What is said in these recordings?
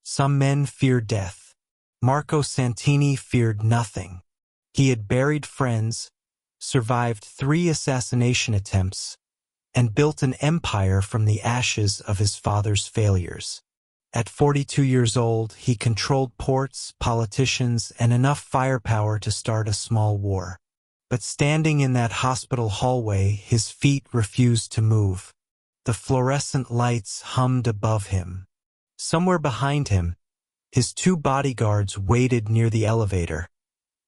Some men fear death. Marco Santini feared nothing. He had buried friends, survived 3 assassination attempts, and built an empire from the ashes of his father's failures. At 42 years old, he controlled ports, politicians, and enough firepower to start a small war. But standing in that hospital hallway, his feet refused to move. The fluorescent lights hummed above him. Somewhere behind him, his 2 bodyguards waited near the elevator,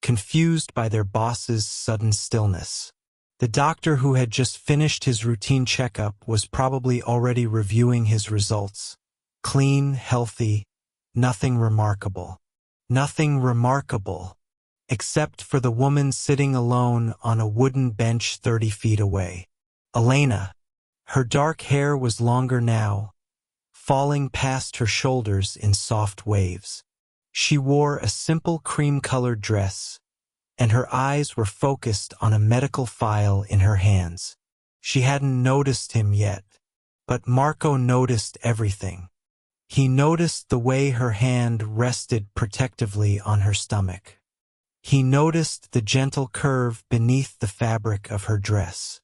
confused by their boss's sudden stillness. The doctor who had just finished his routine checkup was probably already reviewing his results. Clean, healthy, nothing remarkable. Nothing remarkable, except for the woman sitting alone on a wooden bench 30 feet away. Elena. Her dark hair was longer now, falling past her shoulders in soft waves. She wore a simple cream-colored dress, and her eyes were focused on a medical file in her hands. She hadn't noticed him yet, but Marco noticed everything. He noticed the way her hand rested protectively on her stomach. He noticed the gentle curve beneath the fabric of her dress.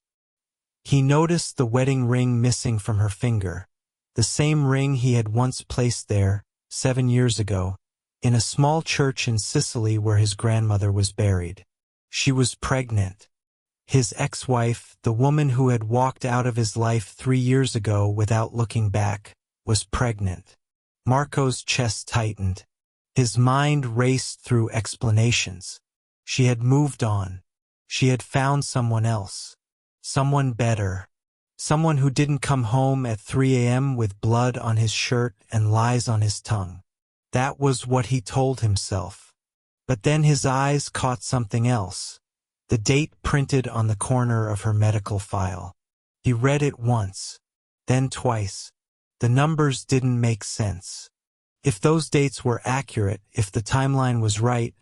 He noticed the wedding ring missing from her finger, the same ring he had once placed there, 7 years ago, in a small church in Sicily where his grandmother was buried. She was pregnant. His ex-wife, the woman who had walked out of his life 3 years ago without looking back, was pregnant. Marco's chest tightened. His mind raced through explanations. She had moved on. She had found someone else. Someone better. Someone who didn't come home at 3 a.m. with blood on his shirt and lies on his tongue. That was what he told himself. But then his eyes caught something else. The date printed on the corner of her medical file. He read it once, then twice. The numbers didn't make sense. If those dates were accurate, if the timeline was right,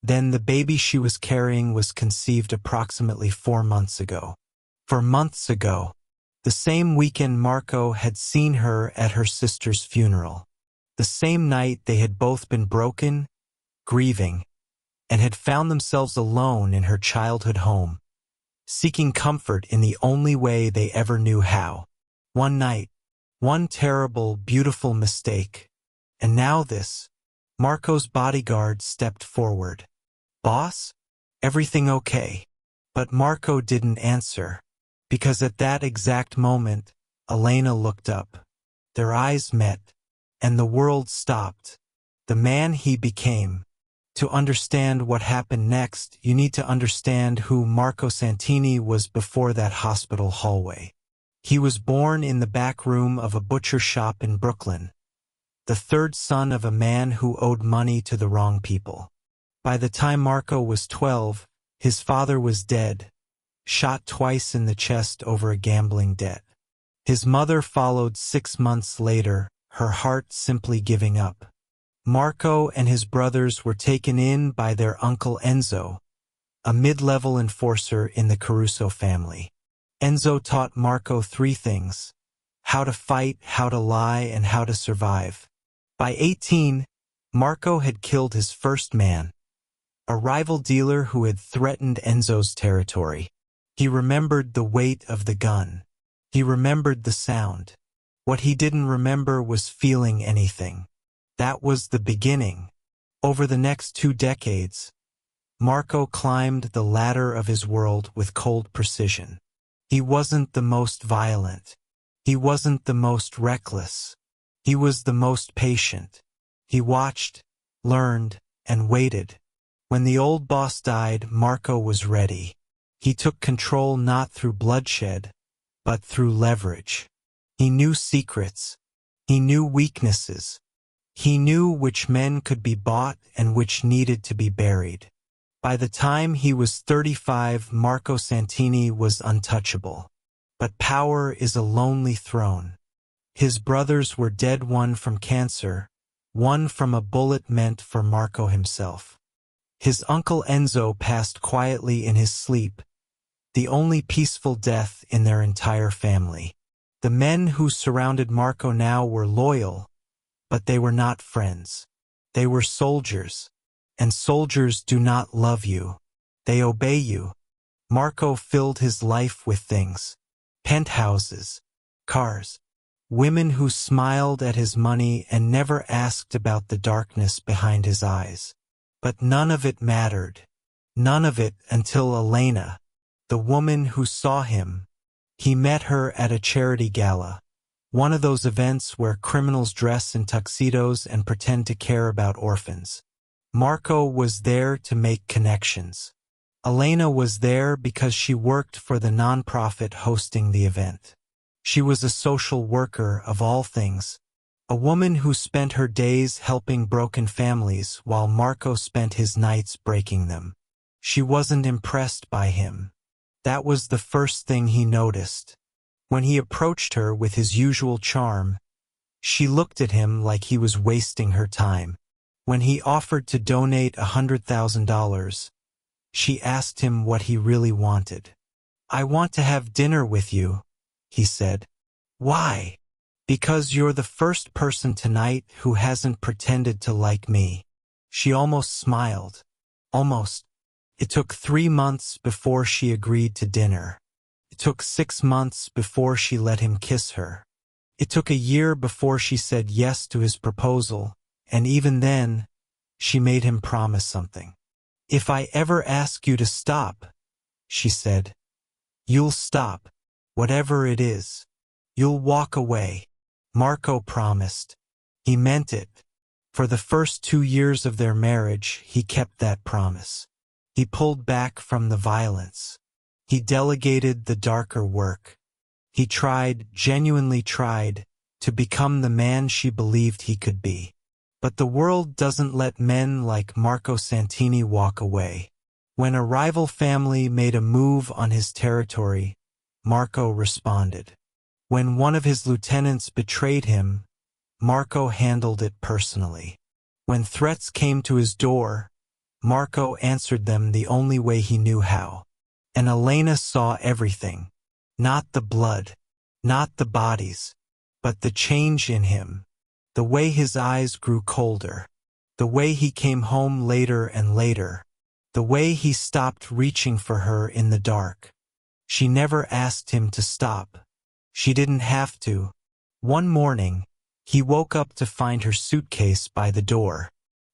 then the baby she was carrying was conceived approximately 4 months ago. 4 months ago. The same weekend Marco had seen her at her sister's funeral. The same night they had both been broken, grieving, and had found themselves alone in her childhood home, seeking comfort in the only way they ever knew how. One night, one terrible, beautiful mistake. And now this. Marco's bodyguard stepped forward. "Boss? Everything okay?" But Marco didn't answer, because at that exact moment, Elena looked up. Their eyes met, and the world stopped. The man he became. To understand what happened next, you need to understand who Marco Santini was before that hospital hallway. He was born in the back room of a butcher shop in Brooklyn, the 3rd son of a man who owed money to the wrong people. By the time Marco was 12, his father was dead, shot twice in the chest over a gambling debt. His mother followed 6 months later, her heart simply giving up. Marco and his brothers were taken in by their uncle Enzo, a mid-level enforcer in the Caruso family. Enzo taught Marco 3 things: how to fight, how to lie, and how to survive. By 18, Marco had killed his first man, a rival dealer who had threatened Enzo's territory. He remembered the weight of the gun. He remembered the sound. What he didn't remember was feeling anything. That was the beginning. Over the next 2 decades, Marco climbed the ladder of his world with cold precision. He wasn't the most violent. He wasn't the most reckless. He was the most patient. He watched, learned, and waited. When the old boss died, Marco was ready. He took control not through bloodshed, but through leverage. He knew secrets. He knew weaknesses. He knew which men could be bought and which needed to be buried. By the time he was 35, Marco Santini was untouchable. But power is a lonely throne. His brothers were dead, one from cancer, one from a bullet meant for Marco himself. His uncle Enzo passed quietly in his sleep, the only peaceful death in their entire family. The men who surrounded Marco now were loyal, but they were not friends. They were soldiers. And soldiers do not love you. They obey you. Marco filled his life with things. Penthouses, cars, women who smiled at his money and never asked about the darkness behind his eyes. But none of it mattered. None of it until Elena, the woman who saw him. He met her at a charity gala, one of those events where criminals dress in tuxedos and pretend to care about orphans. Marco was there to make connections. Elena was there because she worked for the nonprofit hosting the event. She was a social worker of all things, a woman who spent her days helping broken families while Marco spent his nights breaking them. She wasn't impressed by him. That was the first thing he noticed. When he approached her with his usual charm, she looked at him like he was wasting her time. When he offered to donate $100,000, she asked him what he really wanted. "I want to have dinner with you," he said. "Why?" "Because you're the first person tonight who hasn't pretended to like me." She almost smiled. Almost. It took 3 months before she agreed to dinner. It took 6 months before she let him kiss her. It took a year before she said yes to his proposal, and even then, she made him promise something. "If I ever ask you to stop," she said, "you'll stop, whatever it is. You'll walk away." Marco promised. He meant it. For the first 2 years of their marriage, he kept that promise. He pulled back from the violence. He delegated the darker work. He tried, genuinely tried, to become the man she believed he could be. But the world doesn't let men like Marco Santini walk away. When a rival family made a move on his territory, Marco responded. When one of his lieutenants betrayed him, Marco handled it personally. When threats came to his door, Marco answered them the only way he knew how. And Elena saw everything. Not the blood, not the bodies, but the change in him. The way his eyes grew colder. The way he came home later and later. The way he stopped reaching for her in the dark. She never asked him to stop. She didn't have to. One morning, he woke up to find her suitcase by the door.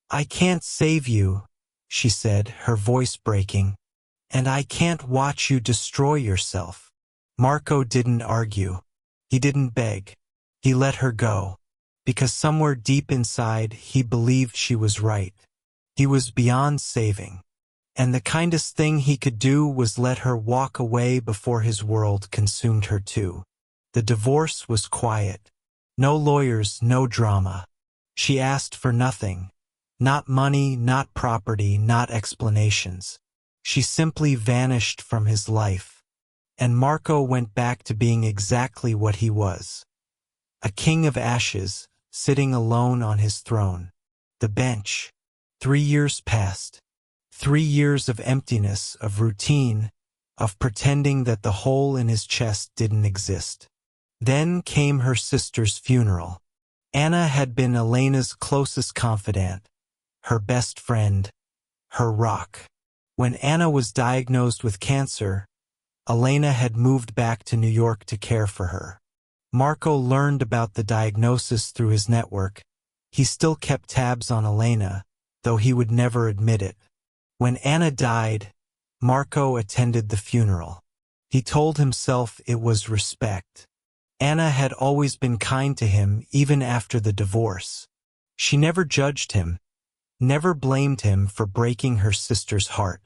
"I can't save you," she said, her voice breaking. "And I can't watch you destroy yourself." Marco didn't argue. He didn't beg. He let her go. Because somewhere deep inside, he believed she was right. He was beyond saving. And the kindest thing he could do was let her walk away before his world consumed her too. The divorce was quiet. No lawyers, no drama. She asked for nothing. Not money, not property, not explanations. She simply vanished from his life. And Marco went back to being exactly what he was. A king of ashes, sitting alone on his throne. The bench. 3 years passed. 3 years of emptiness, of routine, of pretending that the hole in his chest didn't exist. Then came her sister's funeral. Anna had been Elena's closest confidant, her best friend, her rock. When Anna was diagnosed with cancer, Elena had moved back to New York to care for her. Marco learned about the diagnosis through his network. He still kept tabs on Elena, though he would never admit it. When Anna died, Marco attended the funeral. He told himself it was respect. Anna had always been kind to him even after the divorce. She never judged him, never blamed him for breaking her sister's heart.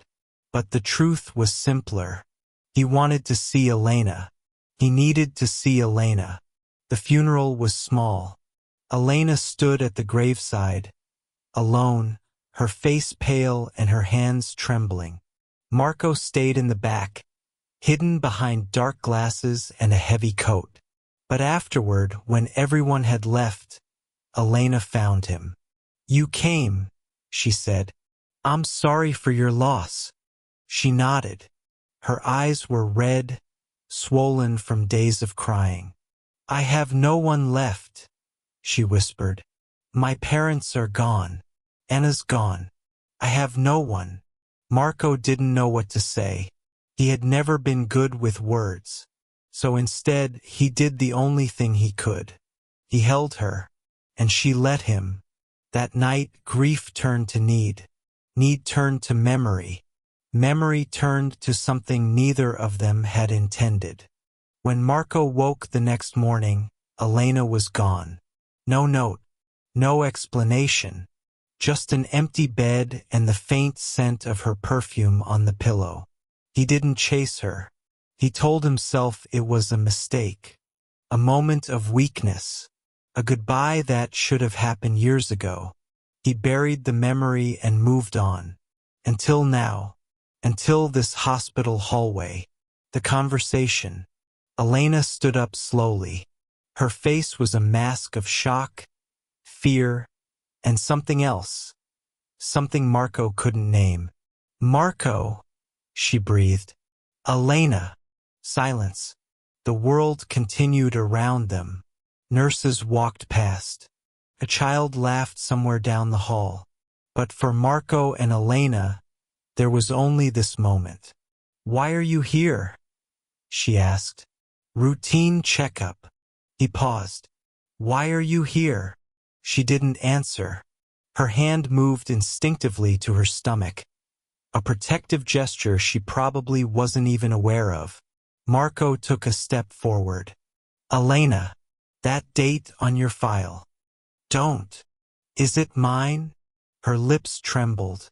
But the truth was simpler. He wanted to see Elena. He needed to see Elena. The funeral was small. Elena stood at the graveside, alone, her face pale and her hands trembling. Marco stayed in the back, hidden behind dark glasses and a heavy coat. But afterward, when everyone had left, Elena found him. "You came," she said. "I'm sorry for your loss." She nodded. Her eyes were red, swollen from days of crying. "I have no one left," she whispered. My parents are gone. Anna's gone. I have no one. Marco didn't know what to say. He had never been good with words. So instead, he did the only thing he could. He held her, and she let him. That night, grief turned to need. Need turned to memory. Memory turned to something neither of them had intended. When Marco woke the next morning, Elena was gone. No note, no explanation. Just an empty bed and the faint scent of her perfume on the pillow. He didn't chase her. He told himself it was a mistake. A moment of weakness. A goodbye that should have happened years ago. He buried the memory and moved on. Until now. Until this hospital hallway. The conversation. Elena stood up slowly. Her face was a mask of shock, fear, and something else. Something Marco couldn't name. Marco, she breathed. Elena. Silence. The world continued around them. Nurses walked past. A child laughed somewhere down the hall. But for Marco and Elena, there was only this moment. Why are you here? She asked. Routine checkup. He paused. Why are you here? She didn't answer. Her hand moved instinctively to her stomach. A protective gesture she probably wasn't even aware of. Marco took a step forward. Elena, that date on your file. Don't. Is it mine? Her lips trembled.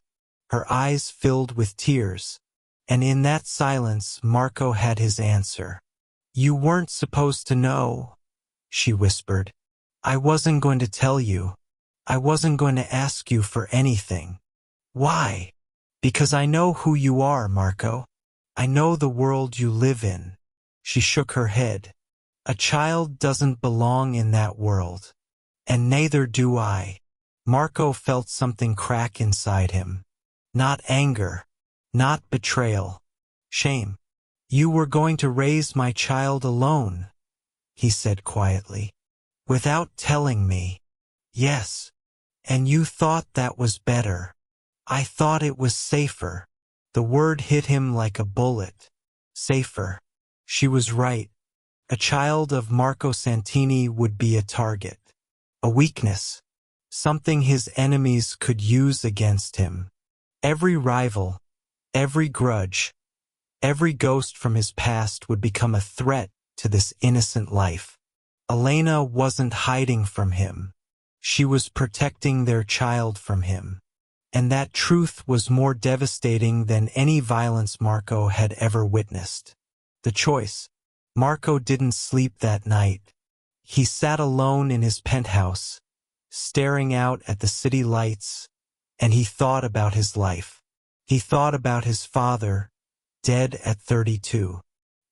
Her eyes filled with tears. And in that silence, Marco had his answer. You weren't supposed to know, she whispered. I wasn't going to tell you. I wasn't going to ask you for anything. Why? Because I know who you are, Marco. I know the world you live in. She shook her head. A child doesn't belong in that world. And neither do I. Marco felt something crack inside him. Not anger. Not betrayal. Shame. You were going to raise my child alone, he said quietly. Without telling me. Yes. And you thought that was better. I thought it was safer. The word hit him like a bullet. Safer. She was right. A child of Marco Santini would be a target. A weakness. Something his enemies could use against him. Every rival, every grudge, every ghost from his past would become a threat to this innocent life. Elena wasn't hiding from him. She was protecting their child from him. And that truth was more devastating than any violence Marco had ever witnessed. The choice. Marco didn't sleep that night. He sat alone in his penthouse, staring out at the city lights, and he thought about his life. He thought about his father, dead at 32.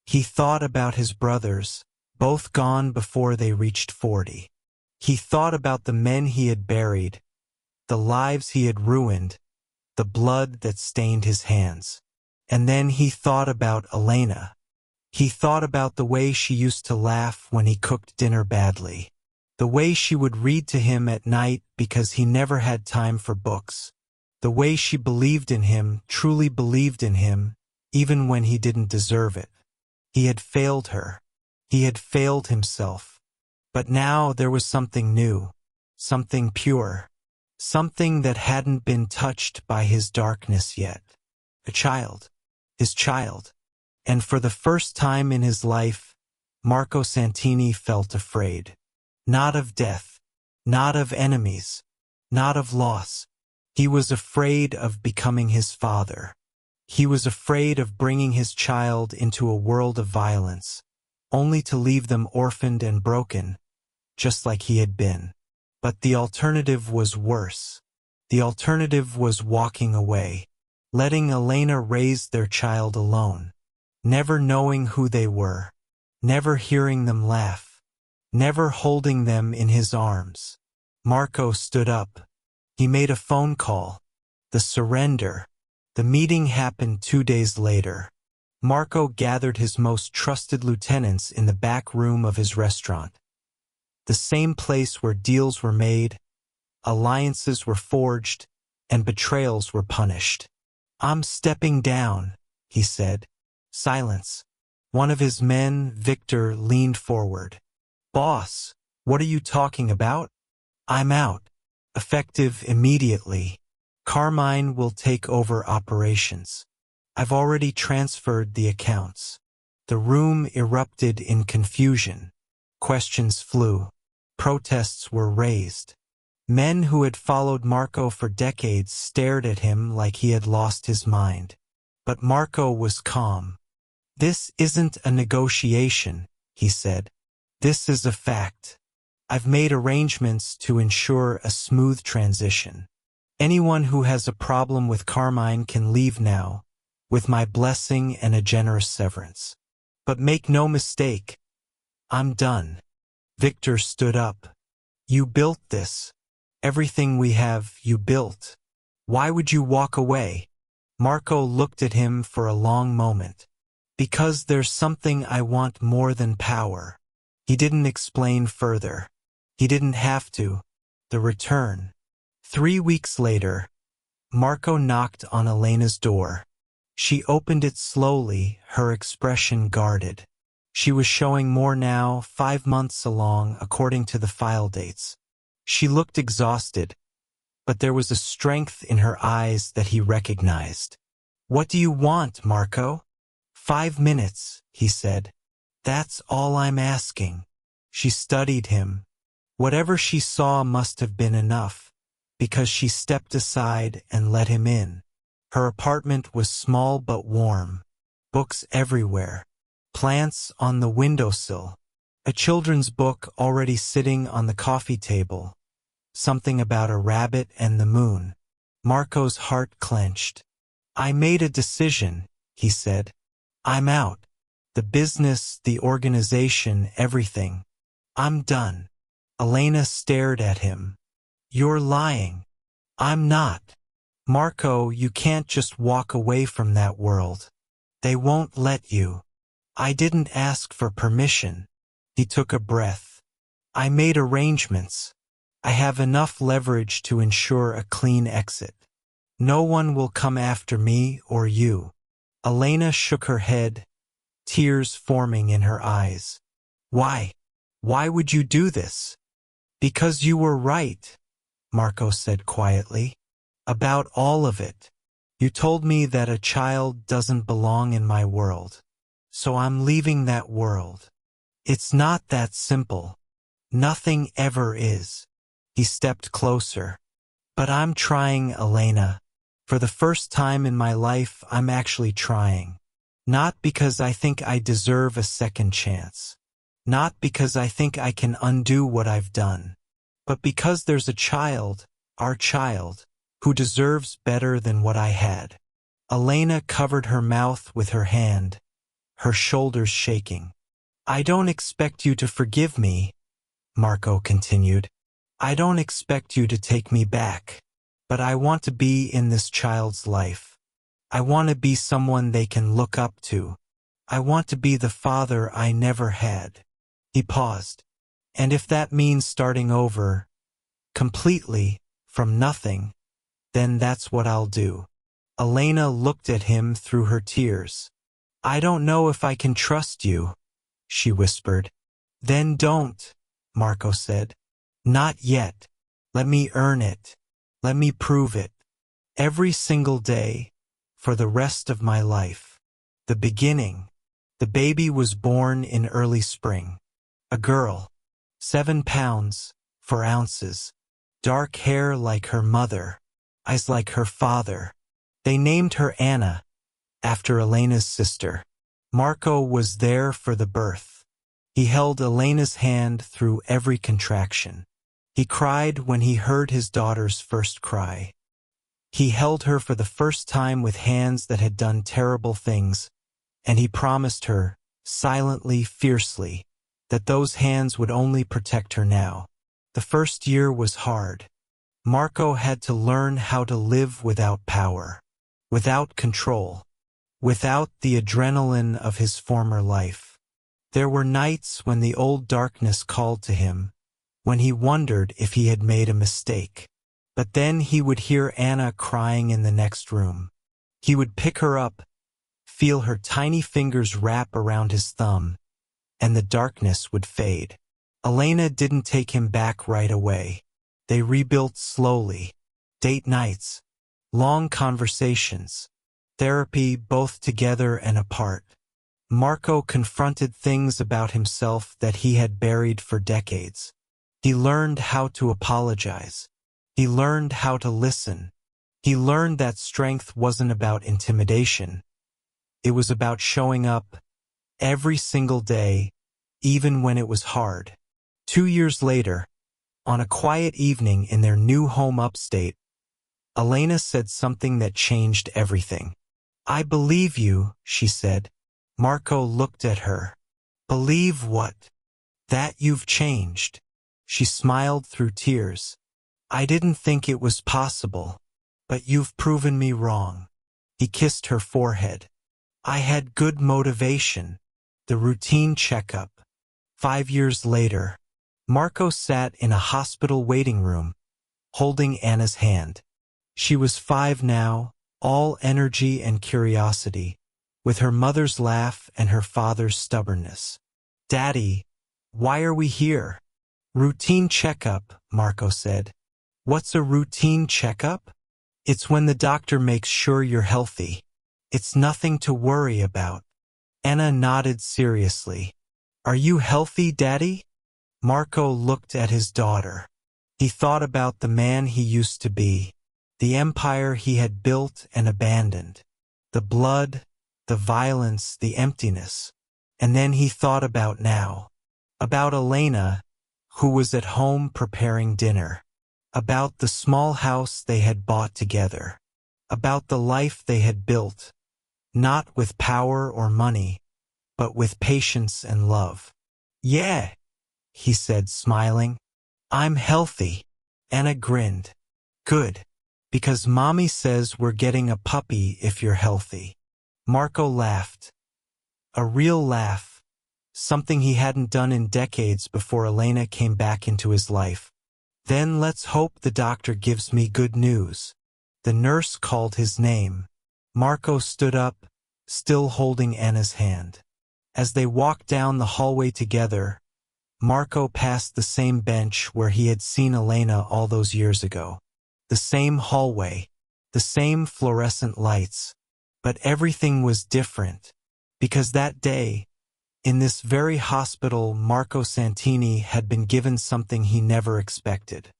He thought about his brothers, both gone before they reached 40. He thought about the men he had buried, the lives he had ruined, the blood that stained his hands. And then he thought about Elena. He thought about the way she used to laugh when he cooked dinner badly. The way she would read to him at night because he never had time for books. The way she believed in him, truly believed in him, even when he didn't deserve it. He had failed her. He had failed himself. But now there was something new, something pure, something that hadn't been touched by his darkness yet. A child. His child. And for the first time in his life, Marco Santini felt afraid. Not of death, not of enemies, not of loss. He was afraid of becoming his father. He was afraid of bringing his child into a world of violence, only to leave them orphaned and broken, just like he had been. But the alternative was worse. The alternative was walking away, letting Elena raise their child alone, never knowing who they were, never hearing them laugh, never holding them in his arms. Marco stood up. He made a phone call. The surrender. The meeting happened 2 days later. Marco gathered his most trusted lieutenants in the back room of his restaurant. The same place where deals were made, alliances were forged, and betrayals were punished. "I'm stepping down," he said. Silence. One of his men, Victor, leaned forward. "Boss, what are you talking about?" "I'm out. Effective immediately. Carmine will take over operations. I've already transferred the accounts." The room erupted in confusion. Questions flew. Protests were raised. Men who had followed Marco for decades stared at him like he had lost his mind. But Marco was calm. "This isn't a negotiation," he said. "This is a fact. I've made arrangements to ensure a smooth transition. Anyone who has a problem with Carmine can leave now, with my blessing and a generous severance. But make no mistake, I'm done." Victor stood up. "You built this. Everything we have, you built. Why would you walk away?" Marco looked at him for a long moment. "Because there's something I want more than power." He didn't explain further. He didn't have to. The return. 3 weeks later, Marco knocked on Elena's door. She opened it slowly, her expression guarded. She was showing more now, 5 months along, according to the file dates. She looked exhausted, but there was a strength in her eyes that he recognized. "What do you want, Marco?" "5 minutes," he said. "That's all I'm asking." She studied him. Whatever she saw must have been enough, because she stepped aside and let him in. Her apartment was small but warm. Books everywhere. Plants on the windowsill. A children's book already sitting on the coffee table. Something about a rabbit and the moon. Marco's heart clenched. "I made a decision," he said. "I'm out. The business, the organization, everything. I'm done." Elena stared at him. "You're lying." "I'm not." "Marco, you can't just walk away from that world. They won't let you." "I didn't ask for permission." He took a breath. "I made arrangements. I have enough leverage to ensure a clean exit. No one will come after me or you." Elena shook her head, tears forming in her eyes. "Why? Why would you do this?" "Because you were right," Marco said quietly. "About all of it. You told me that a child doesn't belong in my world. So I'm leaving that world. It's not that simple. Nothing ever is." He stepped closer. "But I'm trying, Elena. For the first time in my life, I'm actually trying. Not because I think I deserve a second chance. Not because I think I can undo what I've done. But because there's a child, our child, who deserves better than what I had." Elena covered her mouth with her hand, her shoulders shaking. "I don't expect you to forgive me," Marco continued. "I don't expect you to take me back. But I want to be in this child's life. I want to be someone they can look up to. I want to be the father I never had." He paused. "And if that means starting over, completely, from nothing, then that's what I'll do." Elena looked at him through her tears. "I don't know if I can trust you," she whispered. "Then don't," Marco said. "Not yet. Let me earn it. Let me prove it. Every single day, for the rest of my life." The beginning. The baby was born in early spring. A girl. 7 pounds, 4 ounces. Dark hair like her mother. Eyes like her father. They named her Anna, after Elena's sister. Marco was there for the birth. He held Elena's hand through every contraction. He cried when he heard his daughter's first cry. He held her for the first time with hands that had done terrible things, and he promised her, silently, fiercely, that those hands would only protect her now. The first year was hard. Marco had to learn how to live without power, without control, without the adrenaline of his former life. There were nights when the old darkness called to him, when he wondered if he had made a mistake. But then he would hear Anna crying in the next room. He would pick her up, feel her tiny fingers wrap around his thumb, and the darkness would fade. Elena didn't take him back right away. They rebuilt slowly. Date nights, long conversations, therapy both together and apart. Marco confronted things about himself that he had buried for decades. He learned how to apologize. He learned how to listen. He learned that strength wasn't about intimidation. It was about showing up every single day, even when it was hard. 2 years later, on a quiet evening in their new home upstate, Elena said something that changed everything. "I believe you," she said. Marco looked at her. "Believe what?" "That you've changed." She smiled through tears. "I didn't think it was possible, but you've proven me wrong." He kissed her forehead. "I had good motivation." The routine checkup. 5 years later, Marco sat in a hospital waiting room, holding Anna's hand. She was 5 now, all energy and curiosity, with her mother's laugh and her father's stubbornness. "Daddy, why are we here?" "Routine checkup," Marco said. "What's a routine checkup?" "It's when the doctor makes sure you're healthy. It's nothing to worry about." Anna nodded seriously. "Are you healthy, Daddy?" Marco looked at his daughter. He thought about the man he used to be, the empire he had built and abandoned, the blood, the violence, the emptiness. And then he thought about now, about Elena, who was at home preparing dinner, about the small house they had bought together, about the life they had built, not with power or money, but with patience and love. "Yeah," he said, smiling. "I'm healthy." Anna grinned. "Good. Because Mommy says we're getting a puppy if you're healthy." Marco laughed. A real laugh. Something he hadn't done in decades before Elena came back into his life. "Then let's hope the doctor gives me good news." The nurse called his name. Marco stood up, still holding Anna's hand. As they walked down the hallway together, Marco passed the same bench where he had seen Elena all those years ago. The same hallway, the same fluorescent lights. But everything was different, because that day, in this very hospital, Marco Santini had been given something he never expected,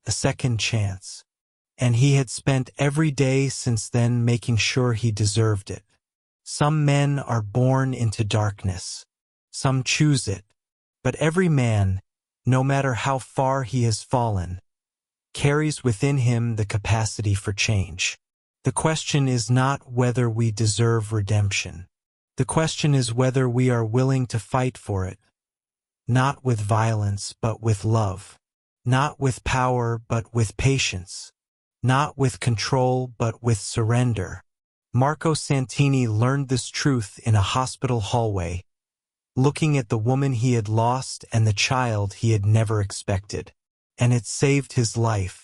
a second chance. And he had spent every day since then making sure he deserved it. Some men are born into darkness. Some choose it. But every man, no matter how far he has fallen, carries within him the capacity for change. The question is not whether we deserve redemption. The question is whether we are willing to fight for it. Not with violence, but with love. Not with power, but with patience. Not with control, but with surrender. Marco Santini learned this truth in a hospital hallway, looking at the woman he had lost and the child he had never expected. And it saved his life.